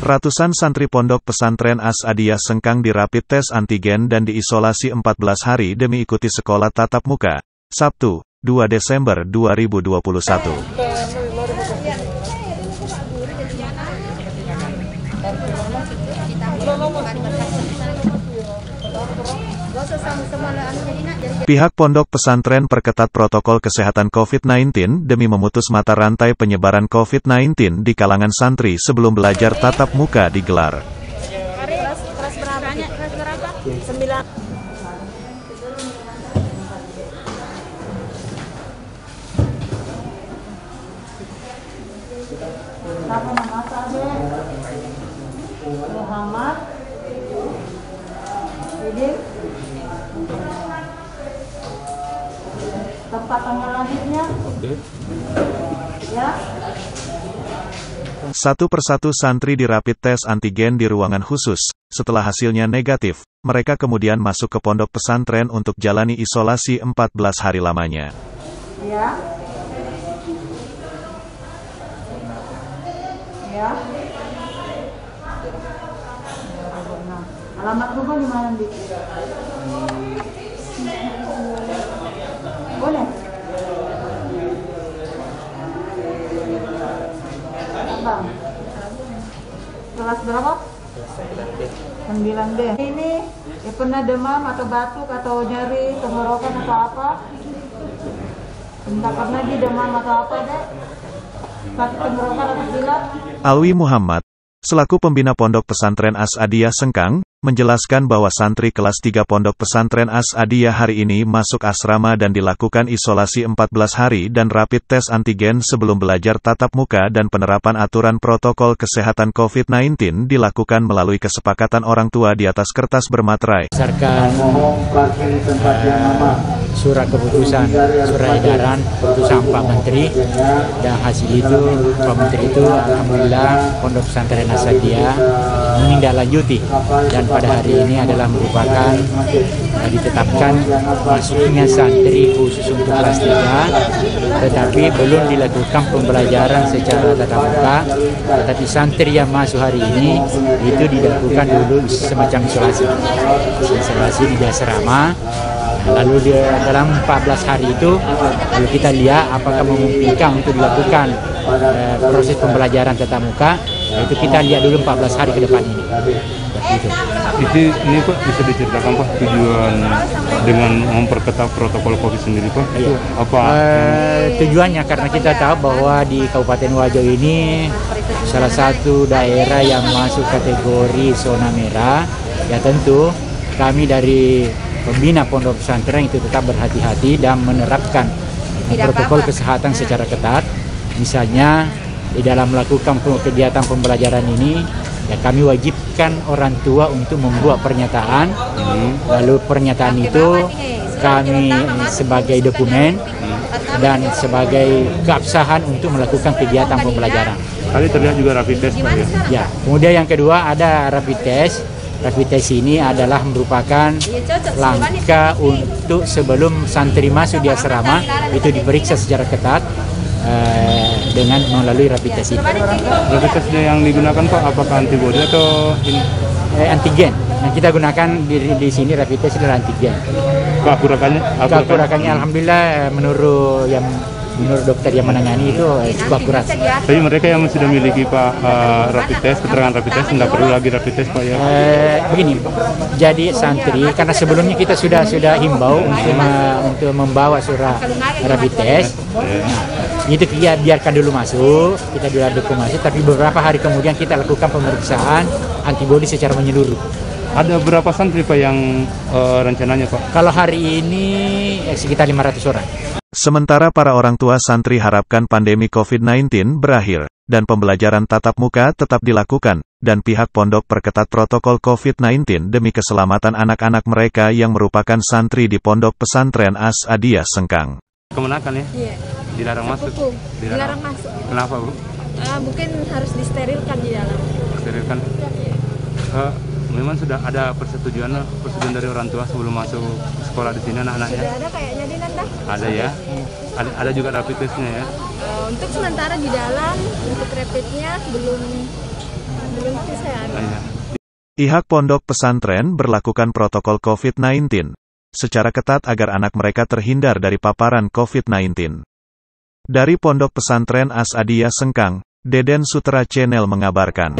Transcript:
Ratusan santri pondok pesantren As-Adiyah Sengkang dirapid tes antigen dan diisolasi 14 hari demi ikuti sekolah tatap muka. Sabtu, 2 Desember 2021. Pihak pondok pesantren perketat protokol kesehatan COVID-19 demi memutus mata rantai penyebaran COVID-19 di kalangan santri sebelum belajar tatap muka digelar. Kelas berapa? 9. Muhammad. Ini tempat tanggal lahirnya. Ya. Satu persatu santri dirapid tes antigen di ruangan khusus. Setelah hasilnya negatif, mereka kemudian masuk ke pondok pesantren untuk jalani isolasi 14 hari lamanya. Ya. Ya. Alamat rumah di mana, Dik? Boleh? Bang. Kelas berapa? 9D. Ini ya pernah demam atau batuk atau nyeri, tenggorokan atau apa? Enggak pernah di demam atau apa, Dek? Sakit tenggorokan atau pilek? Alwi Muhammad, selaku pembina pondok pesantren As-Adiyah Sengkang, menjelaskan bahwa santri kelas 3 pondok pesantren As-Adiyah hari ini masuk asrama dan dilakukan isolasi 14 hari dan rapid tes antigen sebelum belajar tatap muka dan penerapan aturan protokol kesehatan COVID-19 dilakukan melalui kesepakatan orang tua di atas kertas bermaterai. Berdasarkan surat keputusan, surat edaran keputusan Pak Menteri, dan hasil itu Pak Menteri itu alhamdulillah pondok pesantren As-Adiyah menindaklanjuti dan pada hari ini adalah merupakan ditetapkan masuknya santri khusus untuk kelas 3, tetapi belum dilakukan pembelajaran secara tatap muka, tetapi santri yang masuk hari ini itu dilakukan dulu semacam isolasi di asrama. Lalu dalam 14 hari itu lalu kita lihat apakah memungkinkan untuk dilakukan proses pembelajaran tatap muka, itu kita lihat dulu 14 hari ke depan ini. Ini Pak bisa diceritakan Pak tujuan dengan memperketat protokol COVID sendiri Pak? Itu apa? Tujuannya karena kita tahu bahwa di Kabupaten Wajo ini salah satu daerah yang masuk kategori zona merah, ya tentu kami dari pembina pondok pesantren itu tetap berhati-hati dan menerapkan protokol kesehatan secara ketat. Misalnya di dalam melakukan kegiatan pembelajaran ini, ya kami wajibkan orang tua untuk membuat pernyataan. Lalu pernyataan itu kami sebagai dokumen dan sebagai keabsahan untuk melakukan kegiatan pembelajaran. Tadi terlihat juga rapid test Pak ya? Ya, kemudian yang kedua ada rapid test. Rapid test ini adalah merupakan langkah untuk sebelum santri masuk di asrama itu diperiksa secara ketat dengan melalui rapid test itu. Rapid test yang digunakan Pak, apakah antibodi atau ini? Antigen. Yang kita gunakan di sini rapid test adalah antigen. Keakurakannya alhamdulillah menurut dokter yang menangani itu cukup akurat. Tapi mereka yang sudah memiliki Pak rapid test, keterangan rapid test, tidak perlu lagi rapid test Pak ya? Begini, jadi santri karena sebelumnya kita sudah himbau untuk membawa surat rapid test. Nah, itu kita biarkan dulu masuk, kita dukung masuk, tapi beberapa hari kemudian kita lakukan pemeriksaan antibodi secara menyeluruh. Ada berapa santri Pak yang rencananya Pak? Kalau hari ini sekitar 500 orang. Sementara para orang tua santri harapkan pandemi COVID-19 berakhir, dan pembelajaran tatap muka tetap dilakukan, dan pihak pondok perketat protokol COVID-19 demi keselamatan anak-anak mereka yang merupakan santri di pondok pesantren As-Adiyah Sengkang. Kemenakan ya? Iya. Dilarang masuk? Dilarang masuk. Kenapa Bu? Mungkin harus disterilkan di dalam. Disterilkan? Iya. Memang sudah ada persetujuan dari orang tua sebelum masuk sekolah di sini anak-anaknya? Sudah ada kayaknya di Nanda. Ada ya? Ada juga rapid testnya ya? Untuk sementara di dalam, untuk rapidnya belum belum tentu saya ada. Iya. Pihak pondok pesantren berlakukan protokol COVID-19 secara ketat agar anak mereka terhindar dari paparan COVID-19. Dari Pondok Pesantren As-Adiyah Sengkang, Deden Sutra Channel mengabarkan.